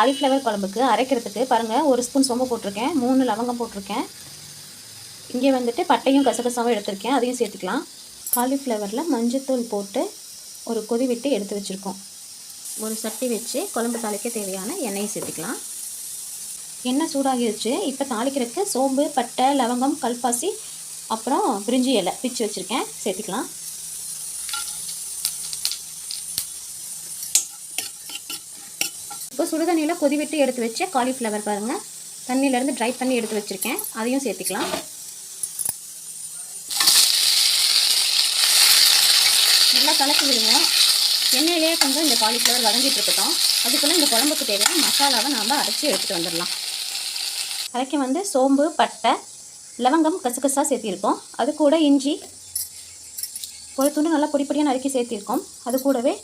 Cauliflower குழம்புக்கு அரைக்கிறதுக்கு பாருங்கள், 1 ஸ்பூன் சோம்பு போட்டிருக்கேன், 3 லவங்கம் போட்டிருக்கேன். இங்கே வந்துட்டு பட்டையும் கசகசாவும் எடுத்திருக்கேன், அதையும் சேர்த்துக்கலாம். காலிஃப்ளவரில் மஞ்சத்தூள் போட்டு ஒரு கொதி விட்டு எடுத்து வச்சுருக்கோம். ஒரு சட்டி வச்சு குழம்பு தாளிக்க தேவையான எண்ணெயை சேர்த்துக்கலாம். எண்ணெய் சூடாகிடுச்சு. இப்போ தாளிக்கிறதுக்கு சோம்பு, பட்டை, லவங்கம், கல்பாசி, அப்புறம் பிரிஞ்சி இலை பிச்சு வச்சுருக்கேன், சேர்த்துக்கலாம். இப்போ சுடுதண்ணியில் கொதி விட்டு எடுத்து வச்ச காலிஃப்ளவர் பாருங்கள், தண்ணியிலேருந்து ட்ரை பண்ணி எடுத்து வச்சுருக்கேன், அதையும் சேர்த்துக்கலாம். நல்லா கலக்கி விடுங்க. எண்ணெயிலேயே கொஞ்சம் இந்த காலிஃப்ளவர் வதங்கிட்டு இருக்கட்டும். அதுக்குள்ளே இந்த குழம்புக்கு தேவையான மசாலாவை நாம் அரைச்சி எடுத்துகிட்டு வந்துடலாம். அரைக்க வந்து சோம்பு, பட்டை, லவங்கம், கசகசா சேர்த்திருக்கோம். அது கூட இஞ்சி ஒரு துண்டு நல்லா பொடி பொடியாக நறுக்கி சேர்த்திருக்கோம். அது கூடவே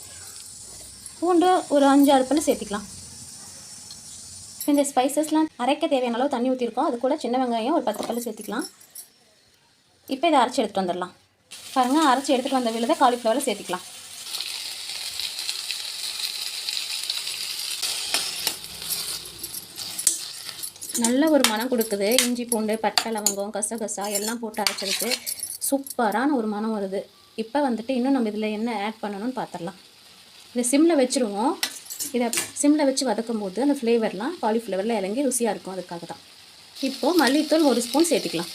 பூண்டு ஒரு 5-6 பல் சேர்த்திக்கலாம். இந்த ஸ்பைசஸ்லாம் அரைக்க தேவையான அளவு தண்ணி ஊற்றிருக்கோம். அது கூட சின்ன வெங்காயம் ஒரு 10 பல் சேர்த்திக்கலாம். இப்போ இதை அரைச்சி எடுத்துகிட்டு வந்துடலாம். பாருங்கள், அரைச்சி எடுத்துகிட்டு வந்த விழுதை காலிஃப்ளவரை சேர்த்திக்கலாம். நல்ல ஒரு மனம் கொடுக்குது. இஞ்சி, பூண்டு, பட்டை, லவங்கம், கசகசா எல்லாம் போட்டு அரைச்சதுக்கு சூப்பரான ஒரு மனம் வருது. இப்போ வந்துட்டு இன்னும் நம்ம இதில் என்ன ஆட் பண்ணணும்னு பார்த்துடலாம். இதை சிம்மில் வச்சுருவோம். இதை சிம்மில் வச்சு வதக்கும் போது அந்த ஃப்ளேவர்லாம் காலிஃப்ளவரில் இறங்கி ருசியாக இருக்கும். அதுக்காக தான். இப்போது மல்லித்தூள் 1 ஸ்பூன் சேர்த்துக்கலாம்.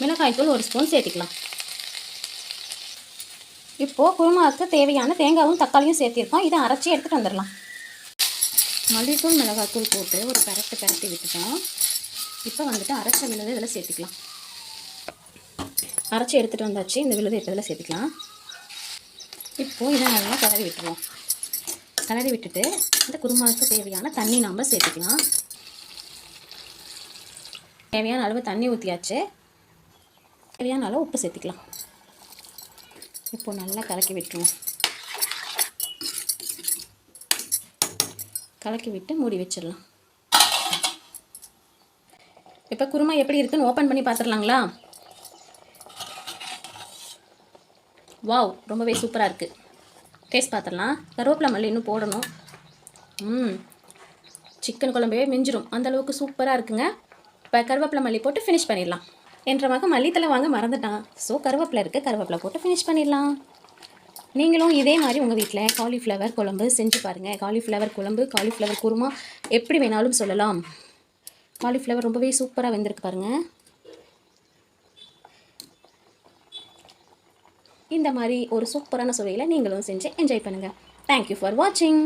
மிளகாய்த்தூள் 1 ஸ்பூன் சேர்த்துக்கலாம். இப்போது குருமாவுக்கு தேவையான தேங்காயும் தக்காளியும் சேர்த்திருக்கோம். இதை அரைச்சி எடுத்துகிட்டு வந்துடலாம். மல்லித்தூள், மிளகாய்த்தூள் போட்டு ஒரு பரட்டி விட்டுட்டோம். இப்போ வந்துட்டு அரைச்ச விழுது இதில் சேர்த்துக்கலாம். அரைச்சி எடுத்துகிட்டு வந்தாச்சு. இந்த விழுது இப்போ இதில் சேர்த்துக்கலாம். இப்போது இதை நல்லா கிளறி விட்டுருவோம். கிளறி விட்டுட்டு இந்த குருமாவுக்கு தேவையான தண்ணி நாம் சேர்த்துக்கலாம். தேவையான அளவு தண்ணி ஊற்றியாச்சு. தேவையான அளவு உப்பு சேர்த்துக்கலாம். இப்போது நல்லா கலக்கி விட்டுருவோம். கலக்கி விட்டு மூடி வச்சிடலாம். இப்போ குருமா எப்படி இருக்குன்னு ஓப்பன் பண்ணி பார்த்துடலாங்களா? வாவ், ரொம்பவே சூப்பராக இருக்குது. டேஸ்ட் பார்த்துடலாம். கருவேப்பிலை மல்லி இன்னும் போடணும். சிக்கன் குழம்பவே மிஞ்சிரும், அந்தளவுக்கு சூப்பராக இருக்குங்க. இப்போ கருவேப்பிலை மல்லி போட்டு ஃபினிஷ் பண்ணிடலாம். என்ற மகன் மல்லித்தலை வாங்க மறந்துட்டான். ஸோ கருவேப்பிலை இருக்குது, கருவேப்பிலை போட்டு ஃபினிஷ் பண்ணிடலாம். நீங்களும் இதே மாதிரி உங்கள் வீட்டில் காலிஃப்ளவர் குழம்பு செஞ்சு பாருங்கள். காலிஃப்ளவர் குழம்பு, காலிஃப்ளவர் குருமா எப்படி வேணாலும் சொல்லலாம். காலிஃப்ளவர் ரொம்பவே சூப்பராக வெந்திருக்கு பாருங்கள். இந்த மாதிரி ஒரு சூப்பரான சுவையில் நீங்களும் செஞ்சு என்ஜாய் பண்ணுங்கள். தேங்க்யூ ஃபார் வாட்சிங்.